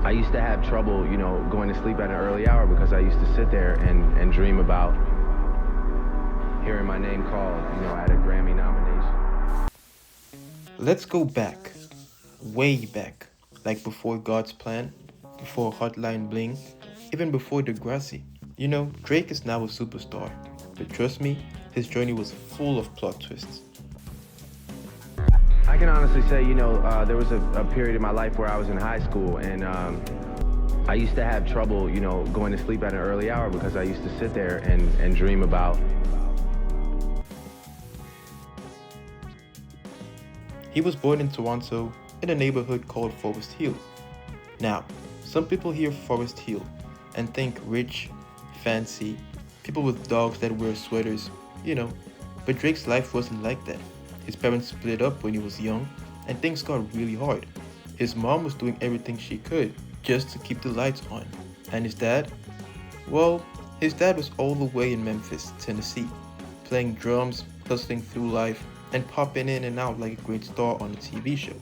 I used to have trouble, going to sleep at an early hour because I used to sit there and dream about hearing my name called, at a Grammy nomination. Let's go back, way back, like before God's Plan, before Hotline Bling, even before Degrassi. Drake is now a superstar, but trust me, his journey was full of plot twists. I can honestly say, there was a period in my life where I was in high school and I used to have trouble, going to sleep at an early hour because I used to sit there and dream about. He was born in Toronto in a neighborhood called Forest Hill. Now, some people hear Forest Hill and think rich, fancy, people with dogs that wear sweaters, you know. But Drake's life wasn't like that. His parents split up when he was young, and things got really hard. His mom was doing everything she could just to keep the lights on. And his dad? Well, his dad was all the way in Memphis, Tennessee, playing drums, hustling through life, and popping in and out like a great star on a TV show.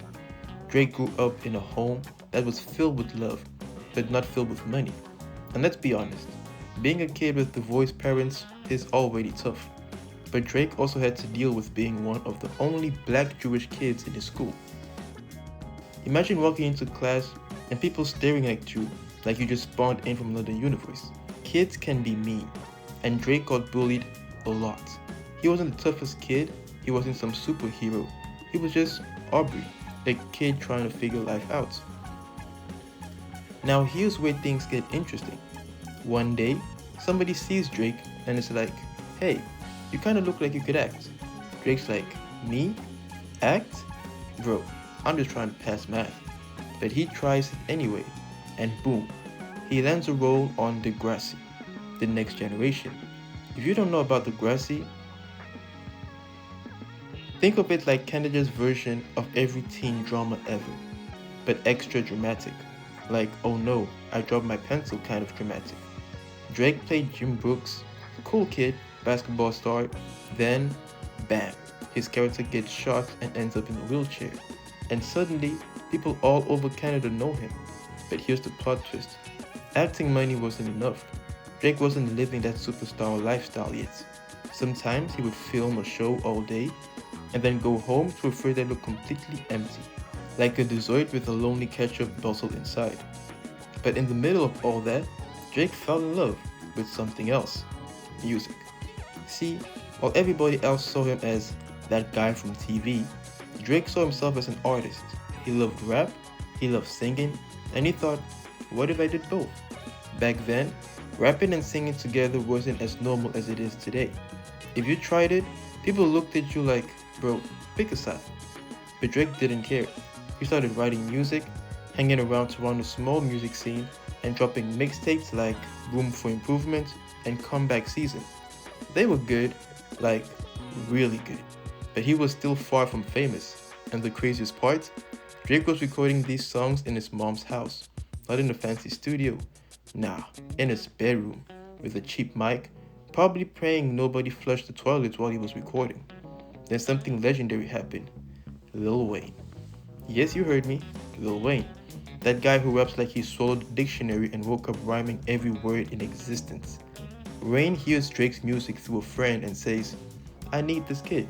Drake grew up in a home that was filled with love, but not filled with money. And let's be honest, being a kid with divorced parents is already tough. But Drake also had to deal with being one of the only black Jewish kids in his school. Imagine walking into class and people staring at you like you just spawned in from another universe. Kids can be mean, and Drake got bullied a lot. He wasn't the toughest kid, he wasn't some superhero, he was just Aubrey, a kid trying to figure life out. Now here's where things get interesting. One day, somebody sees Drake and is like, hey, you kinda look like you could act. Drake's like, me? Act? Bro, I'm just trying to pass math. But he tries it anyway, and boom, he lands a role on Degrassi, The Next Generation. If you don't know about Degrassi, think of it like Canada's version of every teen drama ever, but extra dramatic. Like, oh no, I dropped my pencil kind of dramatic. Drake played Jim Brooks, cool kid, basketball star, then, bam, his character gets shot and ends up in a wheelchair. And suddenly, people all over Canada know him. But here's the plot twist. Acting money wasn't enough. Drake wasn't living that superstar lifestyle yet. Sometimes he would film a show all day and then go home to a fridge that looked completely empty, like a dessert with a lonely ketchup bottle inside. But in the middle of all that, Drake fell in love with something else, music. See, while everybody else saw him as that guy from TV, Drake saw himself as an artist. He loved rap, he loved singing, and he thought, what if I did both? Back then, rapping and singing together wasn't as normal as it is today. If you tried it, people looked at you like, bro, pick a side. But Drake didn't care. He started writing music, hanging around Toronto's small music scene, and dropping mixtapes like Room for Improvement and Comeback Season. They were good, like really good, but he was still far from famous. And the craziest part, Drake was recording these songs in his mom's house, not in a fancy studio. Nah, in his bedroom, with a cheap mic, probably praying nobody flushed the toilets while he was recording. Then something legendary happened. Lil Wayne. Yes, you heard me, Lil Wayne. That guy who raps like he swallowed a dictionary and woke up rhyming every word in existence. Wayne hears Drake's music through a friend and says, I need this kid.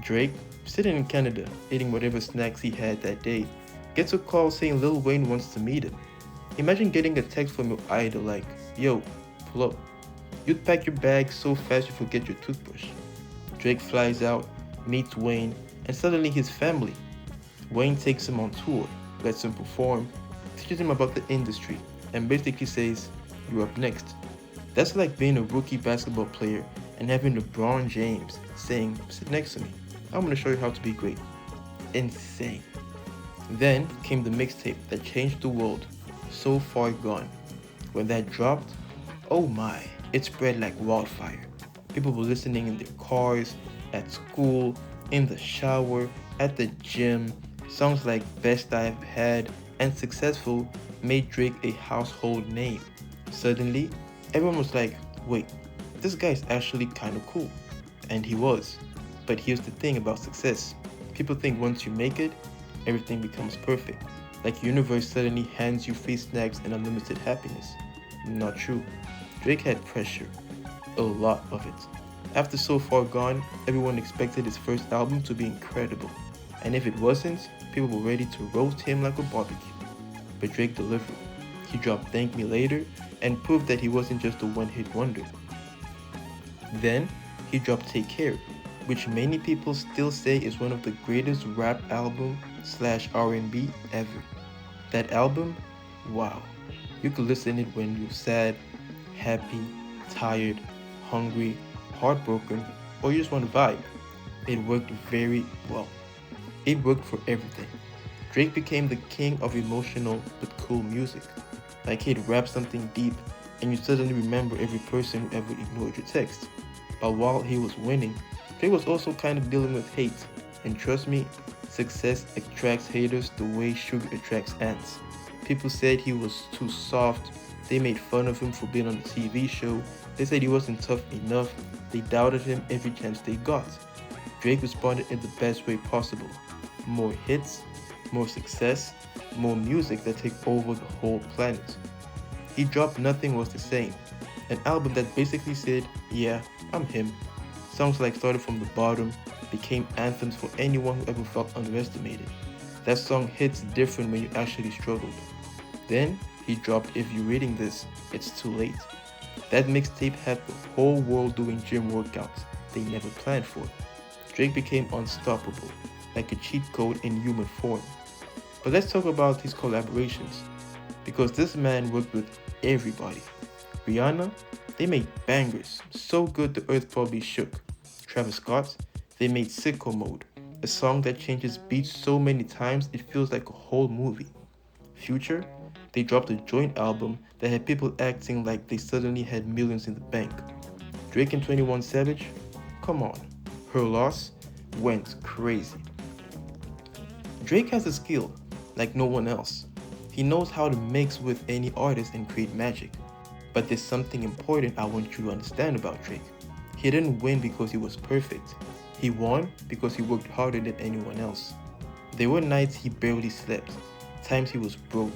Drake, sitting in Canada, eating whatever snacks he had that day, gets a call saying Lil Wayne wants to meet him. Imagine getting a text from your idol like, yo, pull up. You'd pack your bag so fast you forget your toothbrush. Drake flies out, meets Wayne, and suddenly he's family. Wayne takes him on tour, lets him perform, teaches him about the industry, and basically says, you're up next. That's like being a rookie basketball player and having LeBron James saying, sit next to me. I'm gonna show you how to be great. Insane. Then came the mixtape that changed the world, So Far Gone. When that dropped, oh my, it spread like wildfire. People were listening in their cars, at school, in the shower, at the gym. Songs like Best I've Had and Successful made Drake a household name. Suddenly, everyone was like, wait, this guy's actually kinda cool. And he was. But here's the thing about success. People think once you make it, everything becomes perfect. Like universe suddenly hands you free snacks and unlimited happiness. Not true. Drake had pressure, a lot of it. After So Far Gone, everyone expected his first album to be incredible, and if it wasn't, people were ready to roast him like a barbecue. But Drake delivered. He dropped Thank Me Later and proved that he wasn't just a one-hit wonder. Then, he dropped Take Care, which many people still say is one of the greatest rap album slash R&B ever. That album, wow. You could listen it when you're sad, happy, tired, hungry, heartbroken, or you just want to vibe. It worked very well. It worked for everything. Drake became the king of emotional but cool music. Like he'd rap something deep and you suddenly remember every person who ever ignored your text. But while he was winning, Drake was also kind of dealing with hate. And trust me, success attracts haters the way sugar attracts ants. People said he was too soft. They made fun of him for being on the TV show. They said he wasn't tough enough. They doubted him every chance they got. Drake responded in the best way possible. More hits, more success, more music that take over the whole planet. He dropped Nothing Was the Same, an album that basically said, yeah, I'm him. Songs like Started From the Bottom became anthems for anyone who ever felt underestimated. That song hits different when you actually struggled. Then he dropped If You're Reading This, It's Too Late. That mixtape had the whole world doing gym workouts they never planned for. Drake became unstoppable, like a cheat code in human form. But let's talk about his collaborations, because this man worked with everybody. Rihanna, they made bangers, so good the earth probably shook. Travis Scott, they made Sicko Mode, a song that changes beats so many times it feels like a whole movie. Future, they dropped a joint album that had people acting like they suddenly had millions in the bank. Drake and 21 Savage, come on, Her Loss went crazy. Drake has a skill like no one else. He knows how to mix with any artist and create magic. But there's something important I want you to understand about Drake. He didn't win because he was perfect. He won because he worked harder than anyone else. There were nights he barely slept, times he was broke,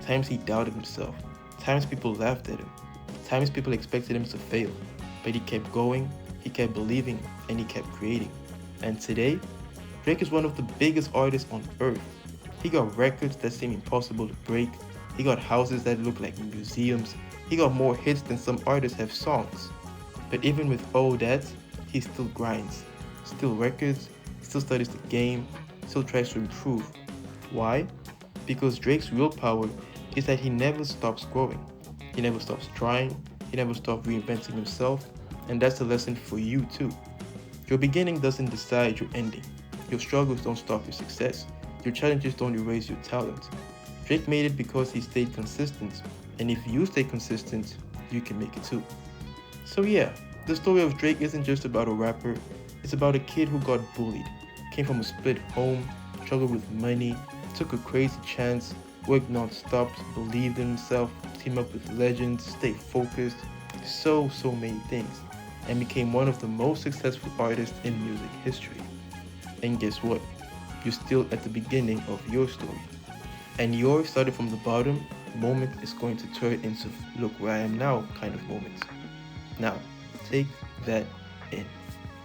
times he doubted himself, times people laughed at him, times people expected him to fail. But he kept going, he kept believing, and he kept creating. And today, Drake is one of the biggest artists on earth. He got records that seem impossible to break. He got houses that look like museums. He got more hits than some artists have songs. But even with all that, he still grinds. Still records, still studies the game, still tries to improve. Why? Because Drake's real power is that he never stops growing. He never stops trying. He never stops reinventing himself. And that's a lesson for you too. Your beginning doesn't decide your ending. Your struggles don't stop your success. Your challenges don't erase your talent. Drake made it because he stayed consistent. And if you stay consistent, you can make it too. So yeah, the story of Drake isn't just about a rapper. It's about a kid who got bullied, came from a split home, struggled with money, took a crazy chance, worked non-stop, believed in himself, teamed up with legends, stayed focused, so many things, and became one of the most successful artists in music history. And guess what? You're still at the beginning of your story. And your started from the bottom moment is going to turn into look where I am now kind of moment. Now, take that in.